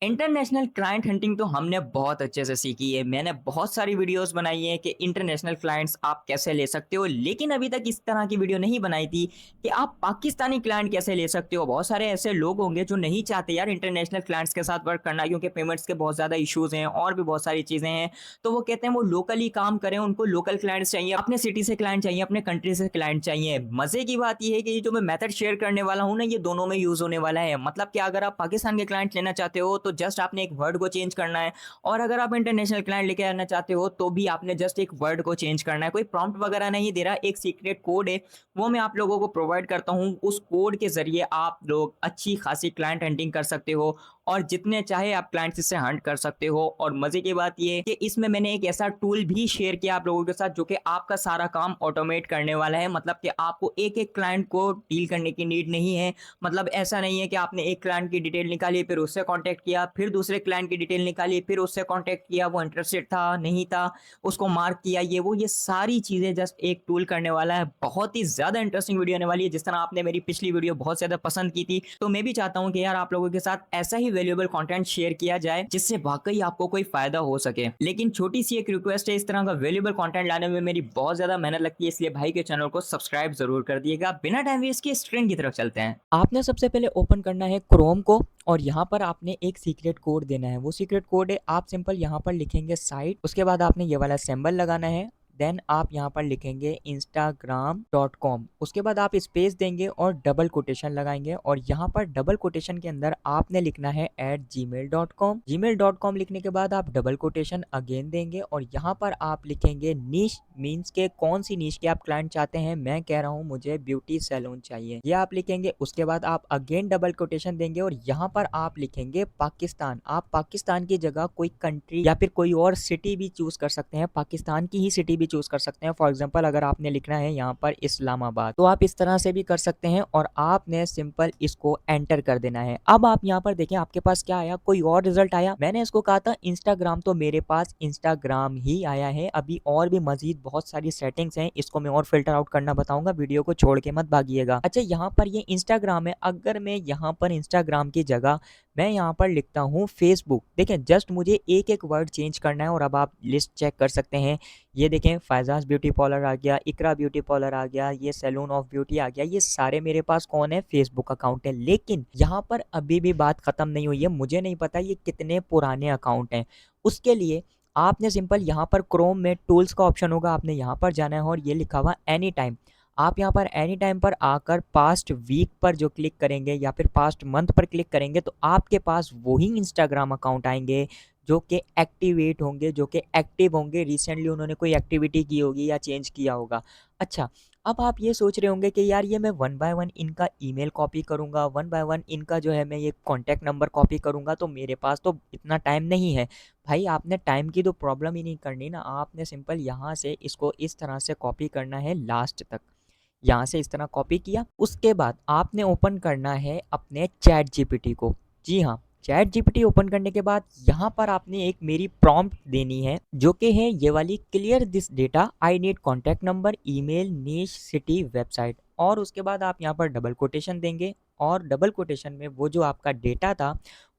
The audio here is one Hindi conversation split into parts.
इंटरनेशनल क्लाइंट हंटिंग तो हमने बहुत अच्छे से सीखी है। मैंने बहुत सारी वीडियोस बनाई हैं कि इंटरनेशनल क्लाइंट्स आप कैसे ले सकते हो, लेकिन अभी तक इस तरह की वीडियो नहीं बनाई थी कि आप पाकिस्तानी क्लाइंट कैसे ले सकते हो। बहुत सारे ऐसे लोग होंगे जो नहीं चाहते यार इंटरनेशनल क्लाइंट्स के साथ वर्क करना, क्योंकि पेमेंट्स के बहुत ज़्यादा इश्यूज हैं और भी बहुत सारी चीज़ें हैं। तो वो कहते हैं वो लोकली काम करें, उनको लोकल क्लाइंट्स चाहिए, अपने सिटी से क्लाइंट चाहिए, अपने कंट्री से क्लाइंट चाहिए। मज़े की बात ये है कि ये जो मैं मेथड शेयर करने वाला हूँ ना, ये दोनों में यूज़ होने वाला है। मतलब कि अगर आप पाकिस्तान के क्लाइंट लेना चाहते हो तो जस्ट आपने एक वर्ड को चेंज करना है, और अगर आप इंटरनेशनल क्लाइंट लेके आना चाहते हो तो भी आपने जस्ट एक वर्ड को चेंज करना है। कोई प्रॉम्प्ट वगैरह नहीं दे रहा, एक सीक्रेट कोड है, वो मैं आप लोगों को प्रोवाइड करता हूँ। उस कोड के ज़रिए आप लोग अच्छी खासी क्लाइंट हंटिंग कर सकते हो और जितने चाहे आप क्लाइंट्स इससे हंट कर सकते हो। और मज़े की बात ये है कि इसमें मैंने एक ऐसा टूल भी शेयर किया आप लोगों के साथ जो कि आपका सारा काम ऑटोमेट करने वाला है। मतलब कि आपको एक-एक क्लाइंट को डील करने की नीड नहीं है। मतलब ऐसा नहीं है कि आपने एक क्लाइंट की डिटेल निकाली, फिर उससे कॉन्टैक्ट किया, फिर दूसरे क्लाइंट की डिटेल निकाली, फिर उससे कॉन्टैक्ट किया, वो इंटरेस्टेड था, नहीं था, उसको मार्क किया, ये सारी चीज़ें जस्ट एक टूल करने वाला है। बहुत ही ज़्यादा इंटरेस्टिंग वीडियो होने वाली है। जिस तरह आपने मेरी पिछली वीडियो बहुत ज़्यादा पसंद की थी, तो मैं भी चाहता हूँ कि यार आप लोगों के साथ ऐसा ही वैल्यूएबल कंटेंट शेयर किया जाए जिससे वाक़ई आपको कोई फ़ायदा हो सके। लेकिन छोटी-सी एक रिक्वेस्ट है, इस तरह का वैल्यूएबल कंटेंट लाने में मेरी बहुत ज़्यादा मेहनत लगती है, इसलिए भाई के चैनल को सब्सक्राइब ज़रूर कर दिएगा। बिना टाइम वेस्ट किए स्क्रीन की तरफ चलते हैं। आपने सबसे पहले ओपन करना है क्रोम को और यहाँ पर आपने एक सीक्रेट कोड देना है। वो सीक्रेट कोड है, आप सिंपल यहाँ पर लिखेंगे साइट, उसके बाद आपने ये वाला सिंबल लगाना है। देन आप यहाँ पर लिखेंगे instagram.com, उसके बाद आप स्पेस देंगे और डबल कोटेशन लगाएंगे और यहाँ पर डबल कोटेशन के अंदर आपने लिखना है @gmail.com। gmail.com लिखने के बाद आप डबल कोटेशन अगेन देंगे और यहाँ पर आप लिखेंगे नीश, मीन्स के कौन सी नीश के आप क्लाइंट चाहते हैं। मैं कह रहा हूँ मुझे ब्यूटी सैलून चाहिए, ये आप लिखेंगे। उसके बाद आप अगेन डबल कोटेशन देंगे और यहाँ पर आप लिखेंगे पाकिस्तान। आप पाकिस्तान की जगह कोई कंट्री या फिर कोई और सिटी भी चूज कर सकते हैं, पाकिस्तान की ही सिटी भी चूज कर सकते हैं। फॉर एग्जांपल अगर आपने लिखना है यहाँ पर इस्लामाबाद, तो आप इस तरह से भी कर सकते हैं और आपने सिंपल इसको एंटर कर देना है। अब आप यहाँ पर देखें आपके पास क्या आया, कोई और रिजल्ट आया। मैंने इसको कहा था इंस्टाग्राम, तो मेरे पास इंस्टाग्राम ही आया है। अभी और भी मजीद बहुत सारी सेटिंग्स हैं, इसको मैं और फिल्टर आउट करना बताऊंगा, वीडियो को छोड़ के मत भागिएगा। अच्छा, यहाँ पर ये इंस्टाग्राम है, अगर मैं यहाँ पर इंस्टाग्राम की जगह मैं यहाँ पर लिखता हूँ फेसबुक, देखें जस्ट मुझे एक एक वर्ड चेंज करना है और अब आप लिस्ट चेक कर सकते हैं। ये देखें फैजाज ब्यूटी पार्लर आ गया, इकरा ब्यूटी पार्लर आ गया, ये सैलून ऑफ ब्यूटी आ गया, ये सारे मेरे पास कौन है, फेसबुक अकाउंट है। लेकिन यहाँ पर अभी भी बात खत्म नहीं हुई है, मुझे नहीं पता ये कितने पुराने अकाउंट हैं। उसके लिए आपने सिंपल यहाँ पर क्रोम में टूल्स का ऑप्शन होगा, आपने यहाँ पर जाना है और ये लिखा हुआ एनी टाइम। आप यहाँ पर एनी टाइम पर आकर पास्ट वीक पर जो क्लिक करेंगे या फिर पास्ट मंथ पर क्लिक करेंगे तो आपके पास वही इंस्टाग्राम अकाउंट आएंगे जो कि एक्टिवेट होंगे, जो कि एक्टिव होंगे, रिसेंटली उन्होंने कोई एक्टिविटी की होगी या चेंज किया होगा। अच्छा, अब आप ये सोच रहे होंगे कि यार ये मैं वन बाय वन इनका ईमेल कॉपी करूँगा, वन बाय वन इनका जो है मैं ये कॉन्टैक्ट नंबर कॉपी करूँगा, तो मेरे पास तो इतना टाइम नहीं है। भाई आपने टाइम की तो प्रॉब्लम ही नहीं करनी ना, आपने सिंपल यहाँ से इसको इस तरह से कॉपी करना है लास्ट तक। यहाँ से इस तरह कॉपी किया, उसके बाद आपने ओपन करना है अपने चैट जीपीटी को। जी हाँ, चैट जीपीटी ओपन करने के बाद यहाँ पर आपने एक मेरी प्रॉम्प्ट देनी है जो कि है ये वाली, clear this data, I need contact number, email, niche, city, website. और उसके बाद आप यहाँ पर डबल कोटेशन देंगे और डबल कोटेशन में वो जो आपका डेटा था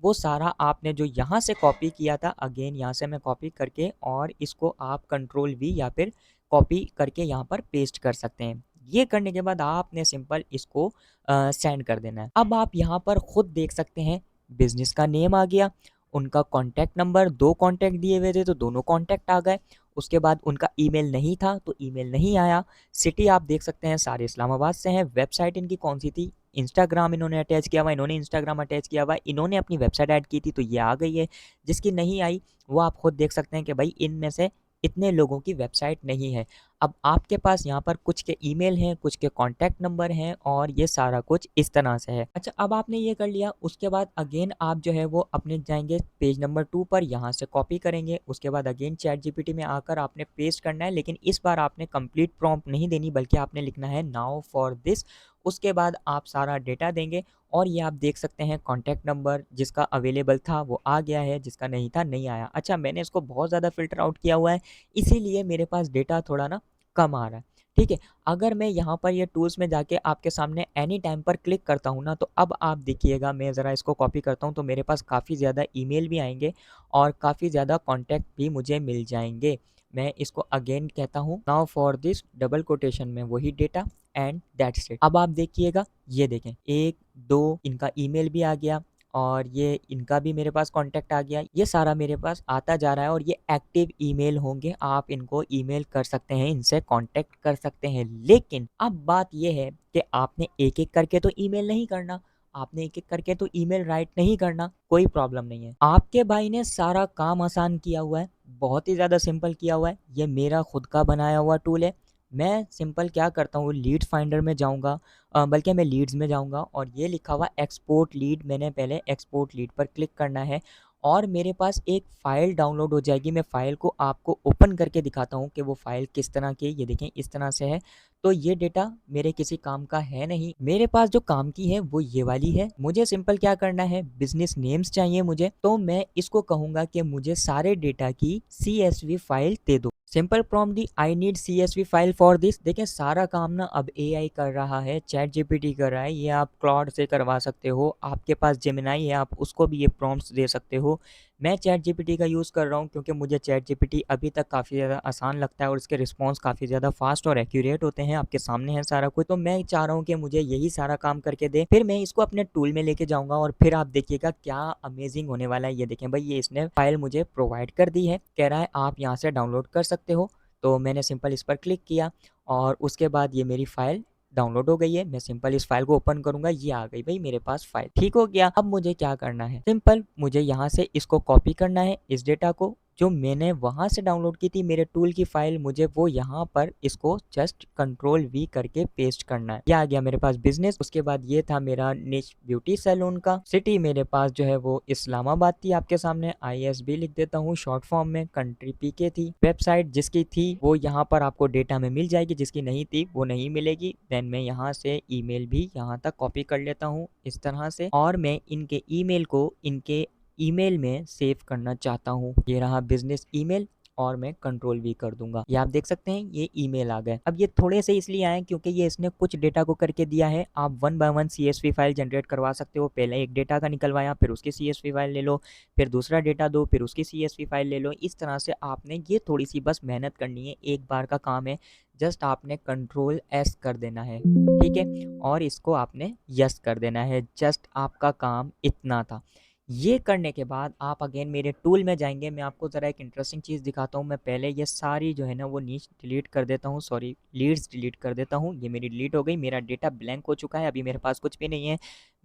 वो सारा आपने जो यहाँ से कॉपी किया था, अगेन यहाँ से मैं कॉपी करके और इसको आप कंट्रोल वी या फिर कॉपी करके यहाँ पर पेस्ट कर सकते हैं। ये करने के बाद आपने सिंपल इसको सेंड कर देना है। अब आप यहाँ पर खुद देख सकते हैं बिजनेस का नेम आ गया, उनका कॉन्टैक्ट नंबर, दो कॉन्टैक्ट दिए हुए थे तो दोनों कॉन्टैक्ट आ गए। उसके बाद उनका ईमेल नहीं था तो ईमेल नहीं आया। सिटी आप देख सकते हैं सारे इस्लामाबाद से हैं। वेबसाइट इनकी कौन सी थी, इंस्टाग्राम इन्होंने अटैच किया हुआ, इन्होंने इंस्टाग्राम अटैच किया हुआ, इन्होंने अपनी वेबसाइट ऐड की थी तो ये आ गई है। जिसकी नहीं आई वो आप खुद देख सकते हैं कि भाई इनमें से इतने लोगों की वेबसाइट नहीं है। अब आपके पास यहाँ पर कुछ के ईमेल हैं, कुछ के कॉन्टैक्ट नंबर हैं और ये सारा कुछ इस तरह से है। अच्छा, अब आपने ये कर लिया, उसके बाद अगेन आप जो है वो अपने जाएंगे पेज नंबर 2 पर, यहाँ से कॉपी करेंगे। उसके बाद अगेन चैट जीपीटी में आकर आपने पेस्ट करना है, लेकिन इस बार आपने कंप्लीट प्रॉम्प्ट नहीं देनी बल्कि आपने लिखना है नाउ फॉर दिस। उसके बाद आप सारा डेटा देंगे और ये आप देख सकते हैं कॉन्टैक्ट नंबर जिसका अवेलेबल था वो आ गया है, जिसका नहीं था नहीं आया। अच्छा, मैंने इसको बहुत ज़्यादा फिल्टर आउट किया हुआ है, इसीलिए मेरे पास डेटा थोड़ा ना कम आ रहा है। ठीक है। अगर मैं यहाँ पर ये टूल्स में जाके आपके सामने एनी टाइम पर क्लिक करता हूँ ना, तो अब आप देखिएगा, मैं ज़रा इसको कॉपी करता हूँ तो मेरे पास काफ़ी ज़्यादा ईमेल भी आएँगे और काफ़ी ज़्यादा कॉन्टैक्ट भी मुझे मिल जाएँगे। मैं इसको अगेन कहता हूँ, now for this double quotation में वही डेटा एंड दैट्स इट। अब आप देखिएगा, ये देखें 1, 2 इनका ईमेल भी आ गया और ये इनका भी मेरे पास कॉन्टैक्ट आ गया। ये सारा मेरे पास आता जा रहा है और ये एक्टिव ईमेल होंगे, आप इनको ईमेल कर सकते हैं, इनसे कॉन्टैक्ट कर सकते हैं। लेकिन अब बात ये है कि आपने एक-एक करके तो ईमेल नहीं करना, आपने एक-एक करके तो ईमेल राइट नहीं करना, कोई प्रॉब्लम नहीं है। आपके भाई ने सारा काम आसान किया हुआ है, बहुत ही ज़्यादा सिंपल किया हुआ है। ये मेरा खुद का बनाया हुआ टूल है। मैं सिंपल क्या करता हूँ, लीड्स फाइंडर में जाऊँगा, बल्कि मैं लीड्स में जाऊँगा और ये लिखा हुआ एक्सपोर्ट लीड, मैंने पहले एक्सपोर्ट लीड पर क्लिक करना है और मेरे पास एक फ़ाइल डाउनलोड हो जाएगी। मैं फ़ाइल को आपको ओपन करके दिखाता हूँ कि वो फ़ाइल किस तरह की है। ये देखें, इस तरह से है। तो ये डेटा मेरे किसी काम का है नहीं, मेरे पास जो काम की है वो ये वाली है। मुझे सिंपल क्या करना है, बिजनेस नेम्स चाहिए मुझे, तो मैं इसको कहूँगा कि मुझे सारे डेटा की CSV फाइल दे दो। Simple prompt the, I need CSV file for this. देखें, सारा काम ना अब AI कर रहा है, चैट GPT कर रहा है। ये आप क्लॉड से करवा सकते हो, आपके पास जेमिनाई है, आप उसको भी ये प्रॉम्प्ट्स दे सकते हो। मैं चैट GPT का यूज़ कर रहा हूँ क्योंकि मुझे चैट GPT अभी तक काफ़ी ज़्यादा आसान लगता है और इसके रिस्पॉन्स काफ़ी ज़्यादा फास्ट और एक्यूरेट होते हैं। आपके सामने है सारा कुछ, तो मैं चाह रहा हूँ कि मुझे यही सारा काम करके दे। फिर मैं इसको अपने टूल में लेके जाऊँगा और फिर आप देखिएगा क्या अमेजिंग होने वाला है। ये देखें भाई, ये इसने फाइल मुझे प्रोवाइड कर दी है, कह रहा है आप यहाँ से डाउनलोड कर सकते हो। तो मैंने सिंपल इस पर क्लिक किया और उसके बाद ये मेरी फ़ाइल डाउनलोड हो गई है। मैं सिंपल इस फाइल को ओपन करूँगा, ये आ गई भाई मेरे पास फाइल। ठीक हो गया। अब मुझे क्या करना है, सिंपल मुझे यहाँ से इसको कॉपी करना है, इस डेटा को जो मैंने वहाँ से डाउनलोड की थी मेरे टूल की फाइल, मुझे वो यहाँ पर इसको जस्ट कंट्रोल V करके पेस्ट करना है। ये आ गया मेरे पास बिजनेस। उसके बाद ये था मेरा निश ब्यूटी सैलून का। सिटी मेरे पास जो है वो इस्लामाबाद थी, आपके सामने ISB लिख देता हूँ शॉर्ट फॉर्म में। कंट्री PK थी। वेबसाइट जिसकी थी वो यहाँ पर आपको डेटा में मिल जाएगी, जिसकी नहीं थी वो नहीं मिलेगी। देन मैं यहाँ से ईमेल भी यहाँ तक कॉपी कर लेता हूँ इस तरह से और मैं इनके ईमेल को इनके ईमेल में सेव करना चाहता हूँ। ये रहा बिजनेस ईमेल और मैं कंट्रोल V कर दूंगा। ये आप देख सकते हैं, ये ईमेल आ गए। अब ये थोड़े से इसलिए आए क्योंकि ये इसने कुछ डेटा को करके दिया है। आप 1 बाय 1 CSV फाइल जनरेट करवा सकते हो। पहले एक डेटा का निकलवाया, फिर उसकी CSV फाइल ले लो, फिर दूसरा डेटा दो, फिर उसकी CSV फाइल ले लो। इस तरह से आपने ये थोड़ी सी बस मेहनत करनी है, एक बार का काम है। जस्ट आपने कंट्रोल S कर देना है, ठीक है, और इसको आपने यस कर देना है। जस्ट आपका काम इतना था। ये करने के बाद आप अगेन मेरे टूल में जाएंगे। मैं आपको ज़रा एक इंटरेस्टिंग चीज़ दिखाता हूँ। मैं पहले ये सारी जो है ना वो नीच डिलीट कर देता हूँ, सॉरी लीड्स डिलीट कर देता हूँ। ये मेरी डिलीट हो गई, मेरा डेटा ब्लैंक हो चुका है, अभी मेरे पास कुछ भी नहीं है।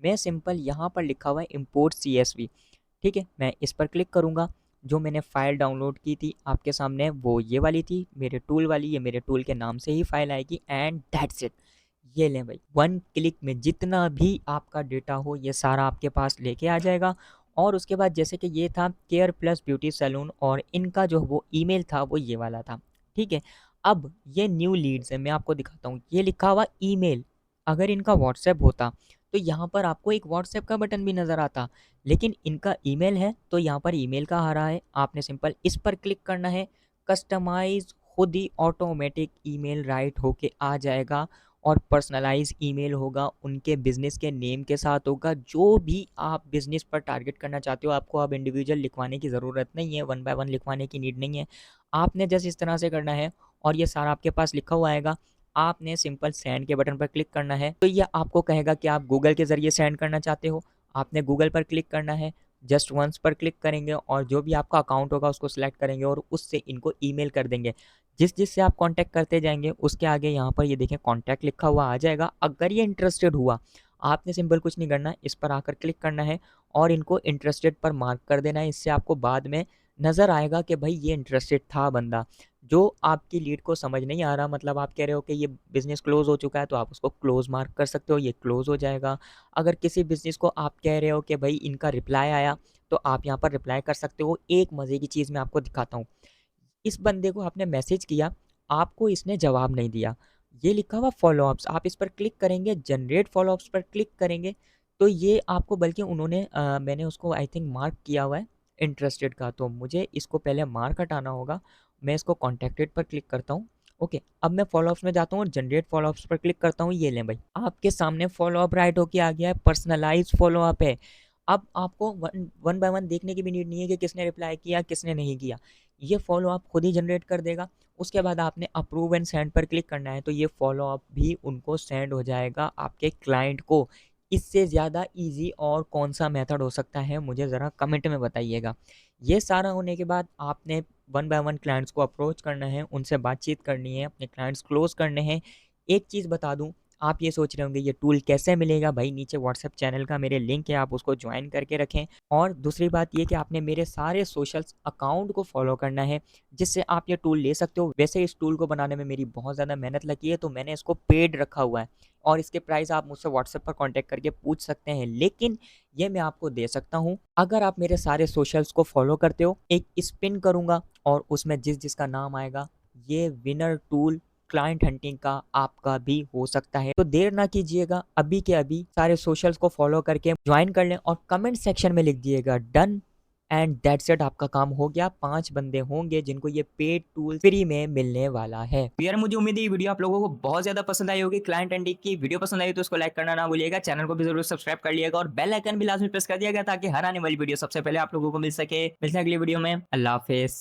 मैं सिंपल यहाँ पर लिखा हुआ है इम्पोर्ट CSV, ठीक है, मैं इस पर क्लिक करूँगा। जो मैंने फ़ाइल डाउनलोड की थी आपके सामने वो ये वाली थी, मेरे टूल वाली। ये मेरे टूल के नाम से ही फाइल आएगी एंड दैट्स इट। ये लें भाई, 1 क्लिक में जितना भी आपका डेटा हो ये सारा आपके पास लेके आ जाएगा। और उसके बाद जैसे कि ये था केयर प्लस ब्यूटी सैलून और इनका जो वो ईमेल था वो ये वाला था, ठीक है। अब ये न्यू लीड्स है, मैं आपको दिखाता हूँ। ये लिखा हुआ ईमेल, अगर इनका व्हाट्सएप होता तो यहाँ पर आपको एक व्हाट्सएप का बटन भी नज़र आता, लेकिन इनका ईमेल है तो यहाँ पर ईमेल का आ रहा है। आपने सिंपल इस पर क्लिक करना है, कस्टमाइज खुद ही ऑटोमेटिक ईमेल राइट होके आ जाएगा और पर्सनलाइज ईमेल होगा, उनके बिज़नेस के नेम के साथ होगा। जो भी आप बिज़नेस पर टारगेट करना चाहते हो, आपको अब इंडिविजुअल लिखवाने की ज़रूरत नहीं है, 1 बाय 1 लिखवाने की नीड नहीं है। आपने जस्ट इस तरह से करना है और ये सारा आपके पास लिखा हुआ आएगा। आपने सिंपल सेंड के बटन पर क्लिक करना है, तो ये आपको कहेगा कि आप गूगल के ज़रिए सेंड करना चाहते हो। आपने गूगल पर क्लिक करना है, जस्ट वंस पर क्लिक करेंगे और जो भी आपका अकाउंट होगा उसको सिलेक्ट करेंगे और उससे इनको ईमेल कर देंगे। जिससे आप कांटेक्ट करते जाएंगे उसके आगे यहाँ पर ये देखें कांटेक्ट लिखा हुआ आ जाएगा। अगर ये इंटरेस्टेड हुआ, आपने सिंपल कुछ नहीं करना, इस पर आकर क्लिक करना है और इनको इंटरेस्टेड पर मार्क कर देना है। इससे आपको बाद में नज़र आएगा कि भाई ये इंटरेस्टेड था बंदा। जो आपकी लीड को समझ नहीं आ रहा, मतलब आप कह रहे हो कि ये बिज़नेस क्लोज हो चुका है, तो आप उसको क्लोज मार्क कर सकते हो, ये क्लोज हो जाएगा। अगर किसी बिज़नेस को आप कह रहे हो कि भाई इनका रिप्लाई आया, तो आप यहाँ पर रिप्लाई कर सकते हो। एक मज़े की चीज़ मैं आपको दिखाता हूँ। इस बंदे को आपने मैसेज किया, आपको इसने जवाब नहीं दिया, ये लिखा हुआ फॉलोअप्स, आप इस पर क्लिक करेंगे, जनरेट फॉलोअप्स पर क्लिक करेंगे, तो ये आपको बल्कि उन्होंने मैंने उसको आई थिंक मार्क किया हुआ है इंटरेस्टेड का, तो मुझे इसको पहले मार्क हटाना होगा। मैं इसको कॉन्टैक्टेड पर क्लिक करता हूँ ओके, अब मैं फॉलोअप्स में जाता हूँ और जनरेट फॉलोअप्स पर क्लिक करता हूँ। ये लें भाई, आपके सामने फॉलोअप राइट होके आ गया है, पर्सनलाइज़ फॉलोअप है। अब आपको वन वन बाय वन देखने की भी नीड नहीं है कि किसने रिप्लाई किया, किसने नहीं किया। ये फॉलोअप खुद ही जनरेट कर देगा। उसके बाद आपने अप्रूव एंड सेंड पर क्लिक करना है, तो ये फॉलोअप भी उनको सेंड हो जाएगा आपके क्लाइंट को। इससे ज़्यादा ईज़ी और कौन-सा मेथड हो सकता है, मुझे ज़रा कमेंट में बताइएगा। ये सारा होने के बाद आपने वन बाय वन क्लाइंट्स को अप्रोच करना है, उनसे बातचीत करनी है, अपने क्लाइंट्स क्लोज़ करने हैं। एक चीज़ बता दूँ, आप ये सोच रहे होंगे ये टूल कैसे मिलेगा? भाई नीचे व्हाट्सएप चैनल का मेरे लिंक है, आप उसको जॉइन करके रखें। और दूसरी बात ये कि आपने मेरे सारे सोशल्स अकाउंट को फॉलो करना है, जिससे आप ये टूल ले सकते हो। वैसे इस टूल को बनाने में मेरी बहुत ज़्यादा मेहनत लगी है, तो मैंने इसको पेड रखा हुआ है और इसके प्राइस आप मुझसे व्हाट्सएप पर कॉन्टैक्ट करके पूछ सकते हैं। लेकिन ये मैं आपको दे सकता हूँ, अगर आप मेरे सारे सोशल्स को फॉलो करते हो, एक स्पिन करूँगा और उसमें जिसका नाम आएगा, ये विनर टूल क्लाइंट हंटिंग का आपका भी हो सकता है। तो देर ना कीजिएगा, अभी के अभी सारे सोशल्स को फॉलो करके जॉइन कर लें और कमेंट सेक्शन में लिख दिएगा डन एंड दैट्स इट, आपका काम हो गया। 5 बंदे होंगे जिनको ये पेड टूल फ्री में मिलने वाला है। तो यार मुझे उम्मीद है ये वीडियो आप लोगों को बहुत ज्यादा पसंद आई होगी। क्लाइंट एंड की वीडियो पसंद आई तो उसको लाइक करना ना भूलिएगा, चैनल को भी जरूर सब्सक्राइब कर लिएगा और बेल आइकन भी लाजमी प्रेस कर दिएगा ताकि हर आने वाली वीडियो सबसे पहले आप लोगों को मिल सके। मिलते हैं अगली वीडियो में। अल्लाह हाफिज।